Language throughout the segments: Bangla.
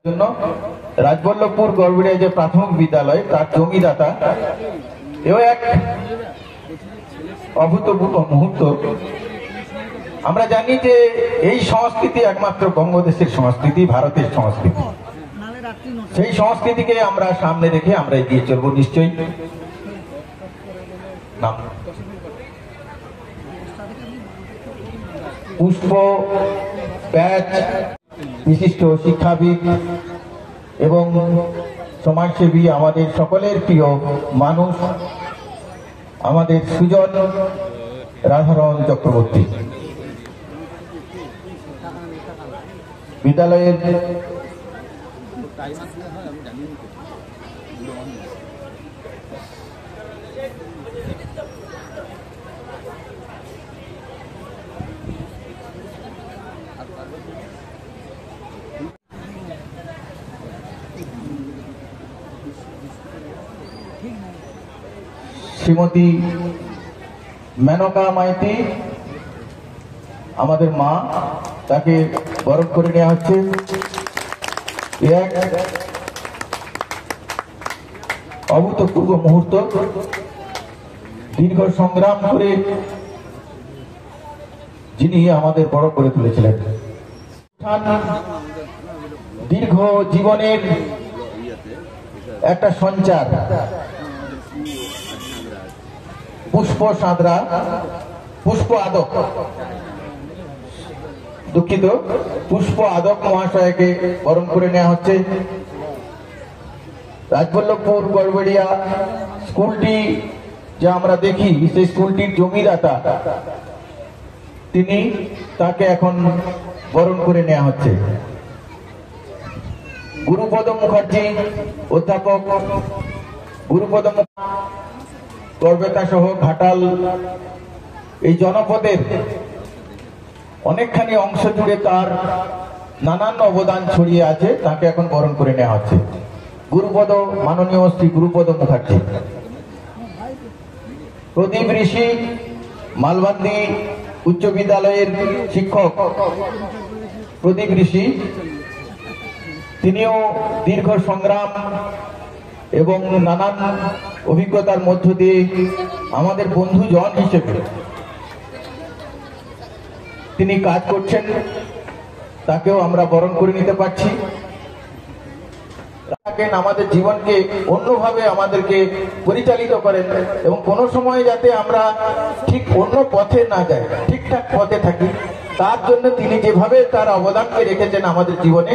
জন্য রাজবল্লভপুর গড়বেড়িয়া যে প্রাথমিক বিদ্যালয় তার জমিদাতা এও এক অভূতপূর্ব মুহূর্ত। আমরা জানি যে এই সংস্কৃতি একমাত্র বঙ্গদেশের সংস্কৃতি, ভারতের সংস্কৃতি। সেই সংস্কৃতিকে আমরা সামনে রেখে আমরা এগিয়ে চলবো নিশ্চয়ই। পুষ্প ব্যাচ বিশিষ্ট শিক্ষাবিদ এবং সমাজসেবী, আমাদের সকলের প্রিয় মানুষ, আমাদের সুজন রাধারমণ চক্রবর্তী বিদ্যালয়ের শ্রীমতী মেনকা মাইতি আমাদের মা, তাকে বরণ করে নেওয়া হচ্ছে। এক অভূতপূর্ব মুহূর্ত। দীর্ঘ সংগ্রাম করে যিনি আমাদের বড় করে তুলেছিলেন, দীর্ঘ জীবনের একটা সঞ্চার। পুষ্প সাঁতরা, পুষ্প আদক, দুঃখিত, পুষ্প আদক মহাশয়কে বরণ করে নেওয়া হচ্ছে। রাজবল্লভপুর গড়বেড়িয়া স্কুলটি যা আমরা দেখি, সেই স্কুলটির জমিদাতা তিনি, তাকে এখন বরণ করে নেওয়া হচ্ছে। গুরুপদ মুখার্জি, অধ্যাপক গুরুপদ গড়বেতা সহ ঘাটাল এই জনপদের অনেকখানি অংশ জুড়ে তার নানান অবদান ছড়িয়ে আছে, তাকে এখন বরণ করে নেওয়া হচ্ছে। গুরুপদ, মাননীয় শ্রী গুরুপদ মুখার্জি। প্রদীপ ঋষি মালবান্দি উচ্চ বিদ্যালয়ের শিক্ষক প্রদীপ ঋষি, তিনিও দীর্ঘ সংগ্রাম এবং নানান অভিজ্ঞতার মধ্য দিয়ে আমাদের বন্ধুজন হিসেবে তিনি কাজ করছেন, তাকেও আমরা বরণ করে নিতে পারছি। আমাদের জীবনকে অন্যভাবে আমাদেরকে পরিচালিত করেন এবং কোনো সময় যাতে আমরা ঠিক অন্য পথে না যাই, ঠিকঠাক পথে থাকি, তার জন্য তিনি যেভাবে তার অবদানকে রেখেছেন আমাদের জীবনে,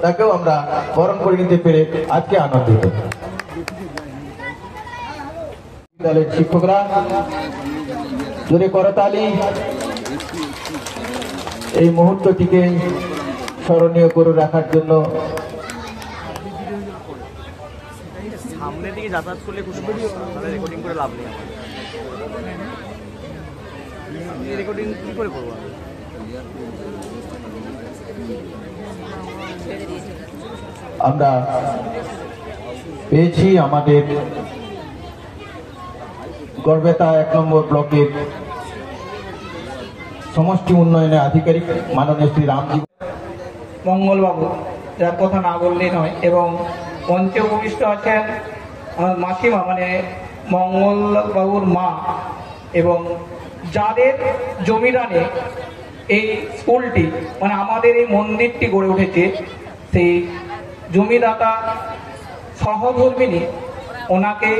তাকেও আমরা বরণ করে নিতে পেরে আজকে আনন্দিত। বিদ্যালয়ের শিক্ষকরা জোরে করতালি এই মুহূর্তটিকে স্মরণীয় করে রাখার জন্য। সামনে দিকে যাতায়াত করলে রেকর্ডিং করে লাভ নেই, রেকর্ডিং কি করে করবো? আমরা পেয়েছি আমাদের গড়বেতা 1 নম্বর ব্লকের সমষ্টি উন্নয়নের আধিকারিক মাননীয় শ্রী রামজি মঙ্গলবাবু, যার কথা না বললেই নয়, এবং মঞ্চে উপবিষ্ট আছেন আমার মাসিমা, মানে মঙ্গলবাবুর মা, এবং যাদের জমিদানে এই স্কুলটি, মানে আমাদের এই মন্দিরটি গড়ে উঠেছে, সেই জমিদাতা সহধর্মিনী, ওনাকে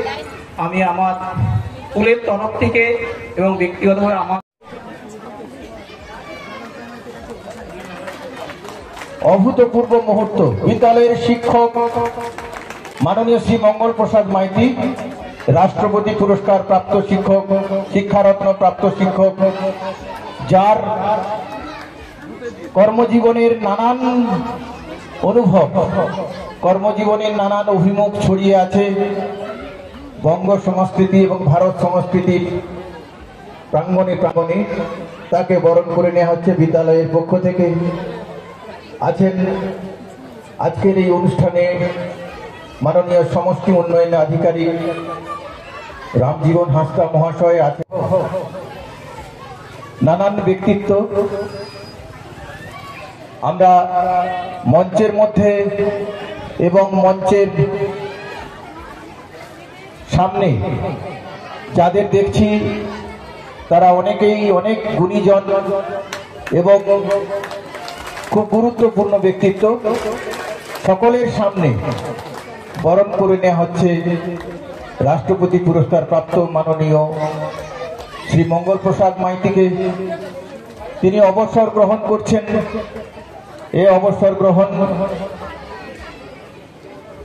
আমি আমার স্কুলের তরফ থেকে এবং ব্যক্তিগতভাবে আমার অভূতপূর্ব মুহূর্ত। বিদ্যালয়ের শিক্ষক মাননীয় শ্রী মঙ্গল প্রসাদ মাইতি, রাষ্ট্রপতি পুরস্কার প্রাপ্ত শিক্ষক, শিক্ষারত্ন প্রাপ্ত শিক্ষক, যার কর্মজীবনের নানান অনুভব, কর্মজীবনের নানান অভিমুখ ছড়িয়ে আছে বঙ্গ সংস্কৃতি এবং ভারত সংস্কৃতির প্রাঙ্গণে প্রাঙ্গণে, তাকে বরণ করে নেওয়া হচ্ছে বিদ্যালয়ের পক্ষ থেকে। আছেন আজকের এই অনুষ্ঠানে মাননীয় সমষ্টি উন্নয়ন আধিকারিক রামজীবন হাঁসদা মহাশয়, আছে নানান ব্যক্তিত্ব। আমরা মঞ্চের মধ্যে এবং মঞ্চের সামনে যাদের দেখছি তারা অনেকেই অনেক গুণীজন এবং খুব গুরুত্বপূর্ণ ব্যক্তিত্ব। সকলের সামনে বরণ করে নেওয়া হচ্ছে রাষ্ট্রপতি পুরস্কার প্রাপ্ত মাননীয় শ্রী মঙ্গল প্রসাদ মাইতিকে। তিনি অবসর গ্রহণ করছেন। এই অবসর গ্রহণ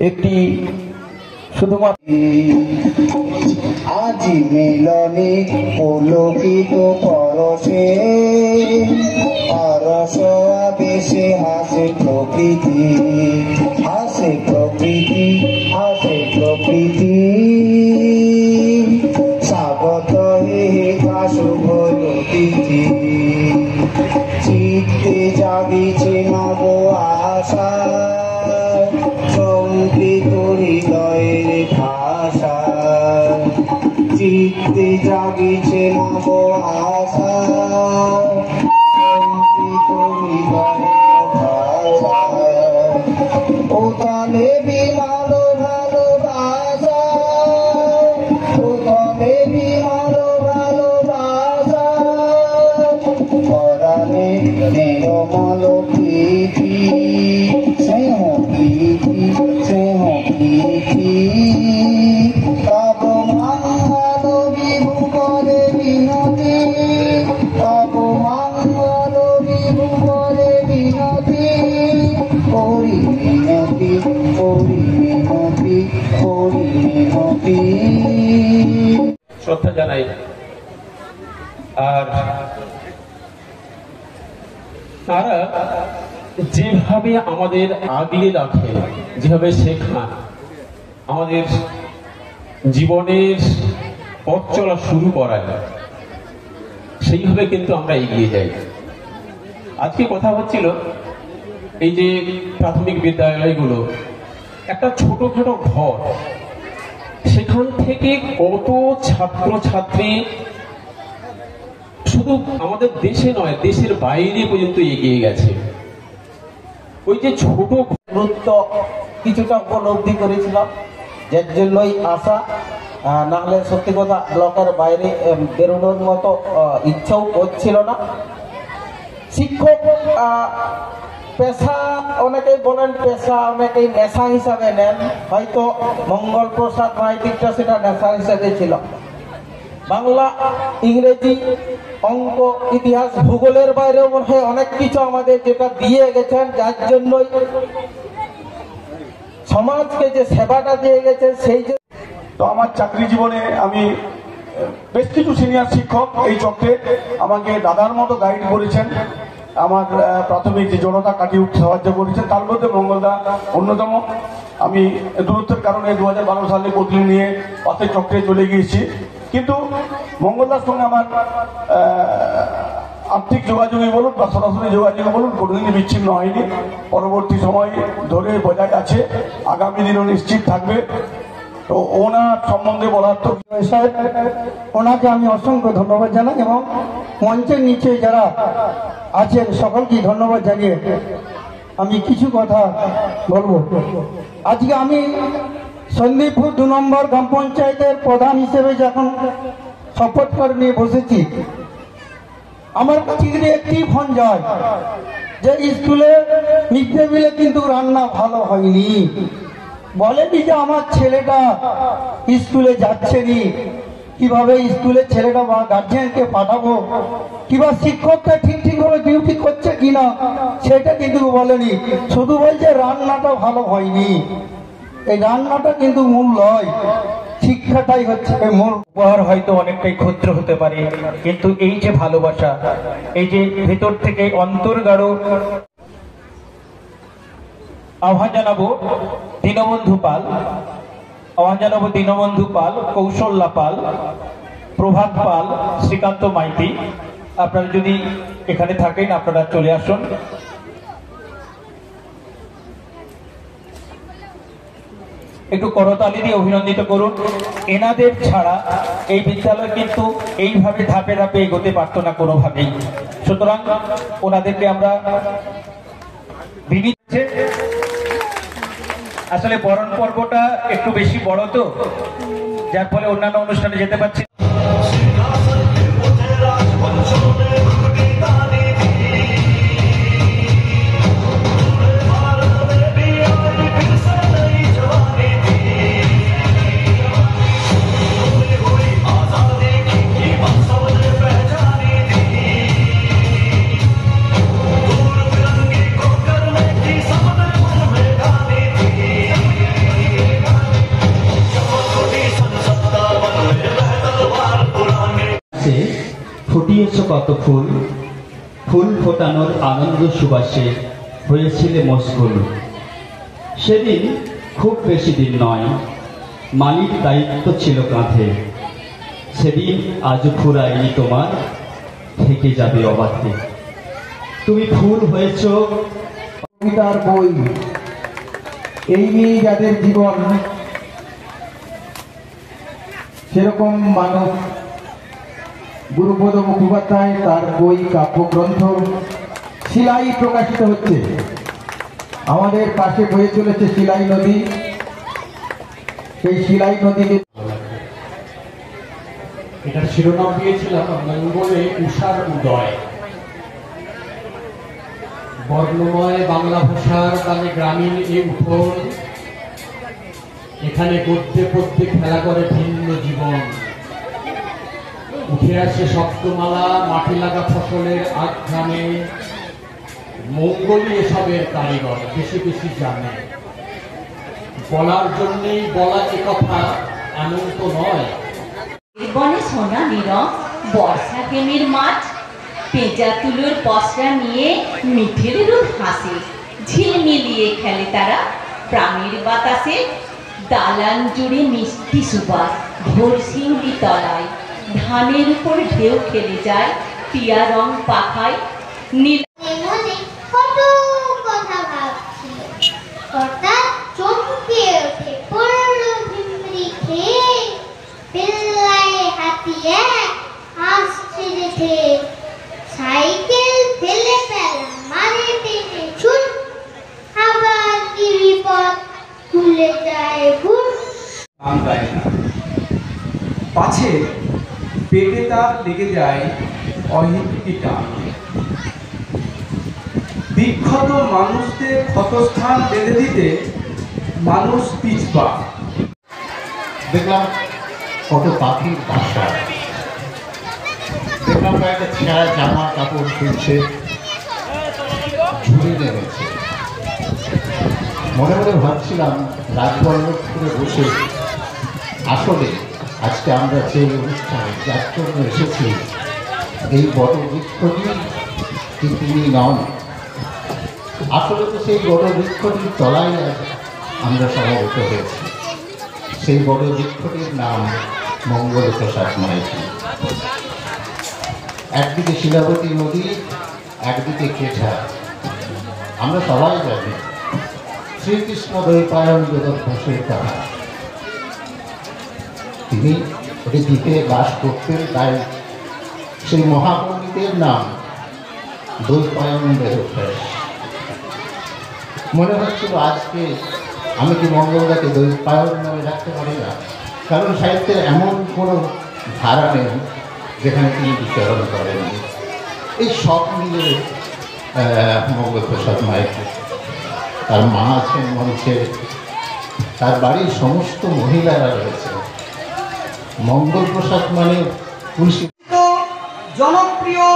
একটি শুধুমাত্র আজি মিলনে পুলকিত পরশে পরশ আবেশে হাসে প্রকৃতি, হাসে প্রকৃতি, হাসে প্রকৃতি। স্বাগত হে শুভ তিথি, চিত্তে জাগিছে নব আশা, সংকৃত হৃদয়ের ভাষা। চিত্তে জাগিছে নব আশা, সংকৃত হৃদয়ের ভাষা। ওখানে বিমাল ভালোবাসা, ওখানে বিমাল ভালোবাসা। পরাণে নিরমল প্রীতি, স্নেহ প্রীতি, স্নেহ প্রীতি। তব মঙ্গল বিভু করে বিনতি, তব মঙ্গল বিভু করে বিনতি। করি মিনতি, করি মিনতি, করি মিনতি। শ্রদ্ধা জানাই। আর তারা যেভাবে আমাদের আগলে রাখে, যেভাবে শেখান, আমাদের জীবনের পথ চলা শুরু করায়, সেইভাবে কিন্তু আমরা এগিয়ে যাই। আজকে কথা হচ্ছিল এই যে প্রাথমিক বিদ্যালয়গুলো একটা ছোটখাটো ঘর, সেখান থেকে কত ছাত্রছাত্রী শুধু আমাদের দেশে নয়, দেশের বাইরে পর্যন্ত এগিয়ে গেছে। ওই যে ছোট গুরুত্ব কিছুটা উপলব্ধি করেছিলাম, যার জন্যই আসা। নাহলে সত্যি কথা ব্লকের বাইরে বেরোনোর মতো ইচ্ছাও করছিল না। শিক্ষক পেশা অনেকেই বলেন পেশা, অনেকেই নেশা হিসাবে নেন। হয়তো মঙ্গল প্রসাদ মাইতিটা সেটা নেশা হিসাবে ছিল। বাংলা, ইংরেজি, অঙ্ক, ইতিহাস, ভূগোলের বাইরেও মনে হয় অনেক কিছু আমাদের যেটা দিয়ে গেছেন, যার জন্যই সমাজকে যে সেবাটা দিয়ে গেছে সেই যে। তো আমার চাকরি জীবনে আমি বেশ কিছু সিনিয়র শিক্ষক এই চক্রে আমাকে দাদার মতো গাইড করেছেন, আমার প্রাথমিক যে জড়তা কাটিয়ে উঠতে সাহায্য করেছেন। তার মধ্যে মঙ্গলদা অন্যতম। আমি দূরত্বের কারণে 2012 সালে বদলি নিয়ে পাশের চক্রে চলে গিয়েছি, কিন্তু মঙ্গলদার সঙ্গে আমার আর্থিক যোগাযোগই বলুন বা সরাসরি যোগাযোগ বলুন কোনোদিনই বিচ্ছিন্ন হয়নি। পরবর্তী সময় ধরে বজায় আছে, আগামী দিনও নিশ্চিত থাকবে। তো ওনার সম্বন্ধে বলার তো ওনাকে আমি অসংখ্য ধন্যবাদ জানাই এবং মঞ্চের নিচে যারা আছেন সকলকে ধন্যবাদ জানিয়ে আমি কিছু কথা বলবো। আজকে আমি সন্দীপুর 2 নম্বর গ্রাম পঞ্চায়েতের প্রধান হিসেবে যখন শপথ করে নিয়ে বসেছি, আমার কাছে একটি ফোন যায় যে স্কুলে মিড ডে মিলে কিন্তু রান্না ভালো হয়নি। বলেনি যে আমার ছেলেটা স্কুলে যাচ্ছে নি, কিভাবে স্কুলে ছেলেটা বা গার্জিয়ানকে পাঠাবো, কিংবা শিক্ষকটা ঠিকভাবে ডিউটি করছে কিনা সেটা কিন্তু বলেনি। শুধু বলছে রান্নাটা ভালো হয়নি। এই রান্নাটা কিন্তু মূল নয়, শিক্ষাটাই হচ্ছে মূল। উপহার হয়তো অনেকটাই ক্ষুদ্র হতে পারে, কিন্তু এই যে ভালোবাসা, এই যে ভেতর থেকে অন্তর্গাঢ়। আহ্বান জানাবো দীনবন্ধু পাল, আহ্বান জানাবো দীনবন্ধু পাল, কৌশল্যা পাল, প্রভাত পাল, শ্রীকান্ত মাইতি। আপনারা যদি এখানে থাকেন আপনারা চলে আসুন। একটু করতালি দিয়ে অভিনন্দিত করুন। এনাদের ছাড়া এই বিদ্যালয় কিন্তু এইভাবে ধাপে ধাপে এগোতে পারতো না কোনোভাবেই। সুতরাং ওনাদেরকে আমরা আসলে বরণ পর্বটা একটু বেশি বড় তো, যার ফলে অন্যান্য অনুষ্ঠানে যেতে পারছি। ফুটিয়েছ কত ফুল, ফুল ফোটানোর আনন্দ সুবাসে হয়েছিলে মশগুল। সেদিন খুব বেশি দিন নয়, মালির দায়িত্ব ছিল কাঁধে। সেদিন আজও ফুরায়নি তোমার, থেকে যাবে অবাধে। তুমি ফুল হয়েছ কবিতার বই, এই নিয়ে যাদের জীবন, সেরকম মানব গুরুপদ মুখোপাধ্যায়, তার বই কাব্যগ্রন্থ শিলাই প্রকাশিত হচ্ছে। আমাদের পাশে বয়ে চলেছে শিলাই নদী। এই শিলাই নদীকে এটার শিরোনাম দিয়েছিলাম মঙ্গলে উষার উদয়। বর্ণময় বাংলা ভাষার গানে গ্রামীণ এই উঠোন, এখানে গদ্যে পদ্যে খেলা করে ভিন্ন জীবন। উঠে আসে শব্দমালা, মাঠে লাগা ফসলের আঘ্রাণে। মঙ্গলই এসবের কারিগর, বেশি বেশি জানে। বলার জন্যেই বলা এ কথা, এমন তো নয়। বনে সোনালি রং, বর্ষা প্রেমের মাঠ, পেঁজা তুলোর পসরা নিয়ে মিঠের রূপ হাসে। ঝিলমিলিয়ে খেলে তারা প্রাণের বাতাসে। দালান জুড়ে মিষ্টি সুবাস, ভোর শিউলি তলায়। ধানের উপর ঢেউ খেলে যায় টিয়া রং পাখায়। নীল মনে কত কথা ভাবছিল, হঠাৎ চমকে ওঠে পড়ল ভিমরি খেয়ে। পেল্লায় হাতিয়ে আসছে দেখে, সাইকেল ফেলে পেলাম মারে টেনে ছুট। আবার কি বিপদ, খুলে যায় ভুল। পাছে পেটে তার লেগে যায় অহিংসী টান। বিক্ষত মানুষদের ক্ষতস্থান বেঁধে দিতে মানুষ পিছপা। দেখলাম কত পাখির বাসা, দেখলাম কয়েকটা ছেঁড়া জামা কাপড় তুলছে, ঝুড়ি নেমেছে। মনে মনে ভাবছিলাম রাজবল্লভপুরে বসে, আসলে আজকে আমরা যে অনুষ্ঠানে যার জন্য এসেছি, এই বড় বৃক্ষটি কি তিনি নন? আসলে তো সেই বড় বৃক্ষটির তলায় আমরা সমবেত হয়েছি। সেই বড় বৃক্ষটির নাম মঙ্গলপ্রসাদ মাইতি। একদিকে শিলাবতী নদী, একদিকে কেঠা। আমরা সবাই জানি শ্রীকৃষ্ণ দ্বৈপায়ন বেদভ্যাসের কথা। তিনি ওই দ্বীপে বাস করতেন, তাই সেই মহাপণ্ডিতের নাম দ্বৈপায়ন বেদভ্যাস। মনে হচ্ছিল আজকে আমি কি মঙ্গলদাকে দ্বৈপায়ন নামে রাখতে পারি না, কারণ সাহিত্যের এমন কোনো ধারা নেই যেখানে তিনি বিচরণ করেননি। এই সব মিলে মঙ্গলপ্রসাদ মাইতি, তার মা আছেন মঞ্চে, তার বাড়ির সমস্ত মহিলারা রয়েছে। মঙ্গলপ্রসাদ মানে তুলসী। জনপ্রিয়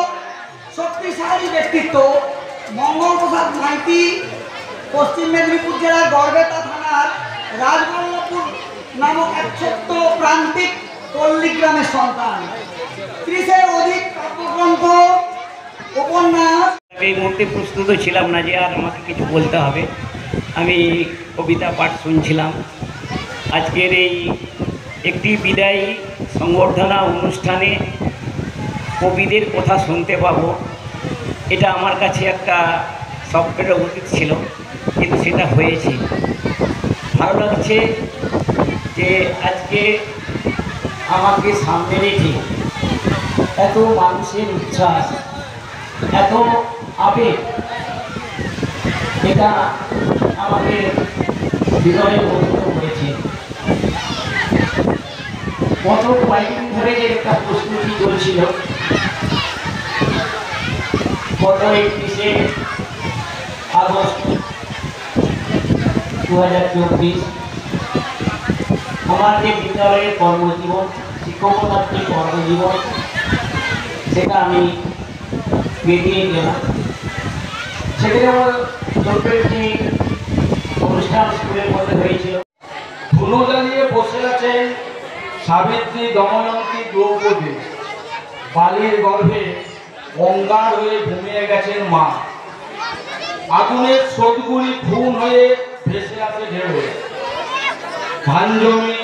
শক্তিশালী ব্যক্তিত্ব মঙ্গলপ্রসাদ মাইতি পশ্চিম মেদিনীপুর জেলার গড়বেতা থানার রাজবল্লভপুর নামক এক ছোট্ট প্রান্তিক পল্লী গ্রামের সন্তান। 30-এর অধিক কাব্যগ্রন্থ, উপন্যাস। এই মুহূর্তে প্রস্তুত ছিলাম না যে আর আমাকে কিছু বলতে হবে। আমি কবিতা পাঠ শুনছিলাম। আজকের এই একটি বিদায়ী সংবর্ধনা অনুষ্ঠানে কবিদের কথা শুনতে পাবো, এটা আমার কাছে একটা স্বপ্নের অতীত ছিল, কিন্তু সেটা হয়েছে। ভালো লাগছে যে আজকে আমাকে সামনে রেখে এত মানুষের উচ্ছ্বাস, এত আবেগ এটা আমাকে হৃদয়ে অনুভূত হয়েছে। গত কয়েকদিন ধরে যে একটা প্রস্তুতি চলছিল, গত 31শে আগস্ট 2024 আমার যে বিদ্যালয়ের কর্মজীবন, শিক্ষকতার যে কর্মজীবন, সেটা আমি বেরিয়ে গেলাম। সেখানে আমার ছোট্টের যে অনুষ্ঠান স্কুলের মধ্যে হয়েছিল, ধুনো জ্বালিয়ে বসে আছেন সাবিত্রী, দময়ন্তী, দ্রৌপদী। বালির গর্ভে অঙ্গার হয়ে ঘুমিয়ে গেছেন মা। আগুনের স্রোতগুলি খুন হয়ে ভেসে আছে ঢেউ। ধান জমি